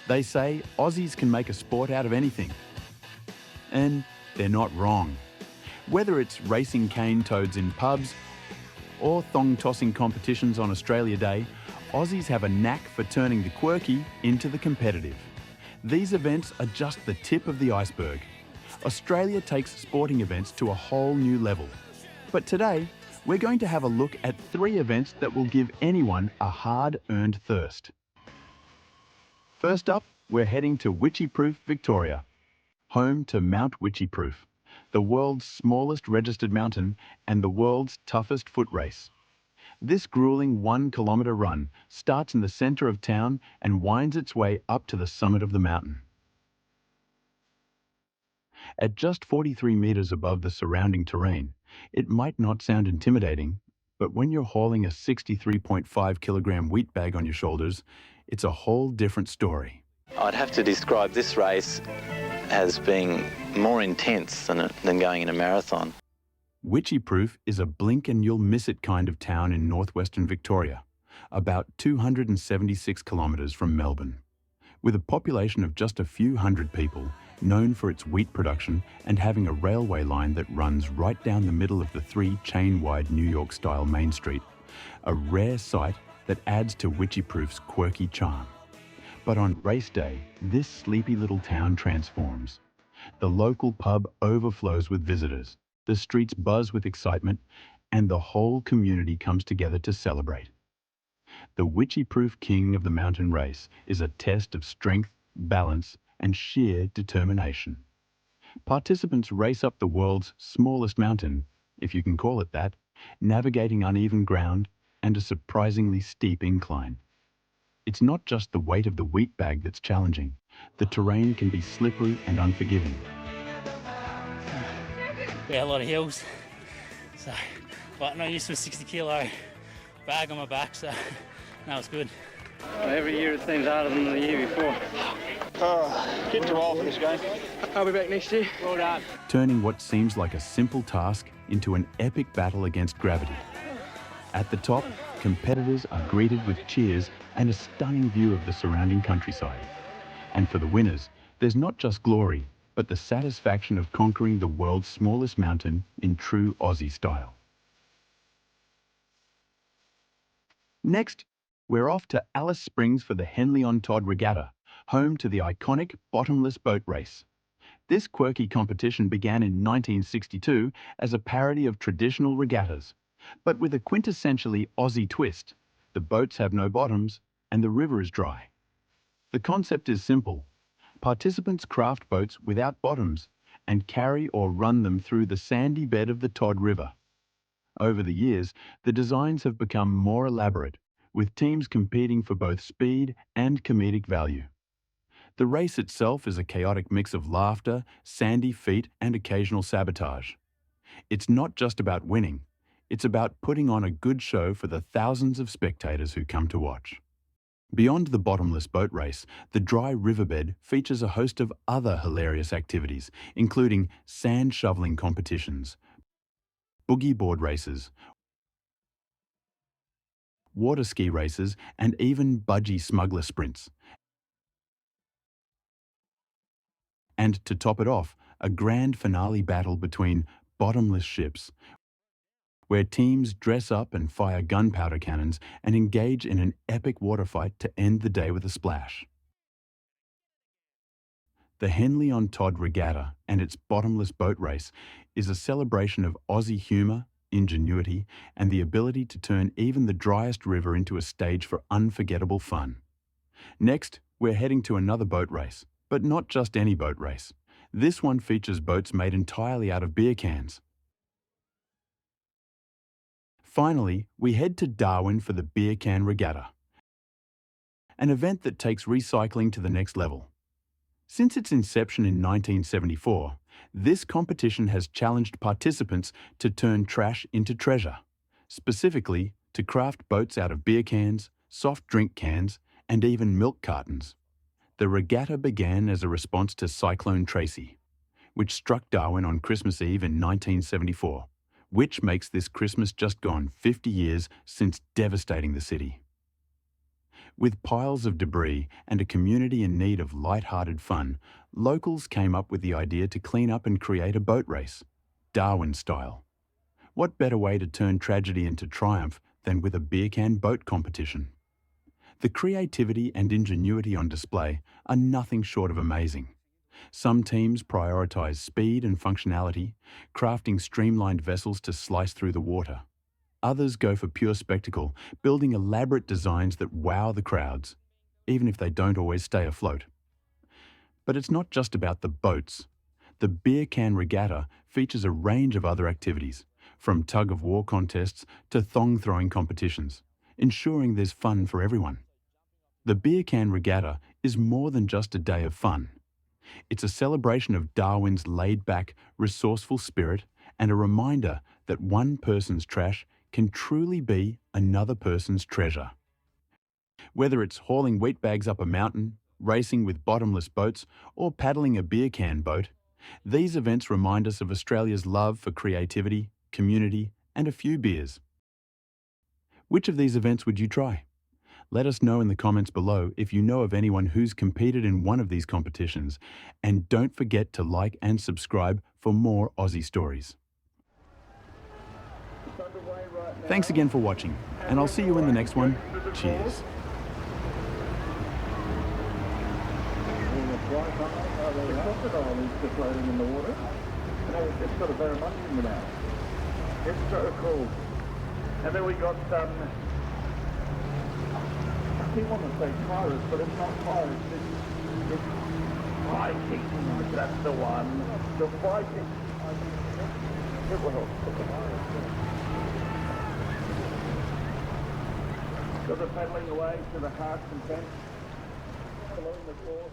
They say Aussies can make a sport out of anything. And they're not wrong. Whether it's racing cane toads in pubs or thong-tossing competitions on Australia Day, Aussies have a knack for turning the quirky into the competitive. These events are just the tip of the iceberg. Australia takes sporting events to a whole new level. But today, we're going to have a look at 3 events that will give anyone a hard-earned thirst. First up, we're heading to Witchyproof, Victoria, home to Mount Witchyproof, the world's smallest registered mountain and the world's toughest foot race. This grueling 1-kilometre run starts in the centre of town and winds its way up to the summit of the mountain. At just 43 metres above the surrounding terrain, it might not sound intimidating, but when you're hauling a 63.5 kilogram wheat bag on your shoulders, it's a whole different story. I'd have to describe this race as being more intense than going in a marathon. Witchyproof is a blink and you'll miss it kind of town in northwestern Victoria, about 276 kilometres from Melbourne. With a population of just a few hundred people, known for its wheat production and having a railway line that runs right down the middle of the 3 chain-wide New York-style Main Street, a rare sight that adds to Witchyproof's quirky charm. But on race day, this sleepy little town transforms. The local pub overflows with visitors, the streets buzz with excitement, and the whole community comes together to celebrate. The Witchyproof king of the mountain race is a test of strength, balance, and sheer determination. Participants race up the world's smallest mountain, if you can call it that, navigating uneven ground and a surprisingly steep incline. It's not just the weight of the wheat bag that's challenging. The terrain can be slippery and unforgiving. Yeah, a lot of hills. So, but not used to a 60 kilo bag on my back, so no, it's good. Every year it seems harder than the year before. Getting too old for this game. I'll be back next year. Well done. Turning what seems like a simple task into an epic battle against gravity. At the top, competitors are greeted with cheers and a stunning view of the surrounding countryside. And for the winners, there's not just glory, but the satisfaction of conquering the world's smallest mountain in true Aussie style. Next, we're off to Alice Springs for the Henley on Todd Regatta, home to the iconic bottomless boat race. This quirky competition began in 1962 as a parody of traditional regattas, but with a quintessentially Aussie twist. The boats have no bottoms and the river is dry. The concept is simple. Participants craft boats without bottoms and carry or run them through the sandy bed of the Todd River. Over the years, the designs have become more elaborate, with teams competing for both speed and comedic value. The race itself is a chaotic mix of laughter, sandy feet, and occasional sabotage. It's not just about winning, it's about putting on a good show for the thousands of spectators who come to watch. Beyond the bottomless boat race, the dry riverbed features a host of other hilarious activities, including sand shoveling competitions, boogie board races, water ski races, and even budgie smuggler sprints. And to top it off, a grand finale battle between bottomless ships, where teams dress up and fire gunpowder cannons and engage in an epic water fight to end the day with a splash. The Henley on Todd Regatta and its bottomless boat race is a celebration of Aussie humour, ingenuity, and the ability to turn even the driest river into a stage for unforgettable fun. Next, we're heading to another boat race, but not just any boat race. This one features boats made entirely out of beer cans. Finally, we head to Darwin for the Beer Can Regatta, an event that takes recycling to the next level. Since its inception in 1974, this competition has challenged participants to turn trash into treasure, specifically to craft boats out of beer cans, soft drink cans, and even milk cartons. The regatta began as a response to Cyclone Tracy, which struck Darwin on Christmas Eve in 1974, which makes this Christmas just gone 50 years since devastating the city. With piles of debris and a community in need of light-hearted fun, locals came up with the idea to clean up and create a boat race, Darwin style. What better way to turn tragedy into triumph than with a beer can boat competition? The creativity and ingenuity on display are nothing short of amazing. Some teams prioritise speed and functionality, crafting streamlined vessels to slice through the water. Others go for pure spectacle, building elaborate designs that wow the crowds, even if they don't always stay afloat. But it's not just about the boats. The Beer Can Regatta features a range of other activities, from tug-of-war contests to thong-throwing competitions, ensuring there's fun for everyone. The Beer Can Regatta is more than just a day of fun. It's a celebration of Darwin's laid-back, resourceful spirit and a reminder that one person's trash can truly be another person's treasure. Whether it's hauling wheat bags up a mountain, racing with bottomless boats, or paddling a beer can boat, these events remind us of Australia's love for creativity, community, and a few beers. Which of these events would you try? Let us know in the comments below if you know of anyone who's competed in one of these competitions, and don't forget to like and subscribe for more Aussie stories. Thanks again for watching, and I'll see you in the next one. Cheers. The crocodile is just floating in the water. It's got a barramundi in the mouth. It's so cool. And then we got I keep wanting to say pirates, but it's not pirates. It's Viking. That's the one. The Viking. Got the paddling away to the heart's content. Along the course.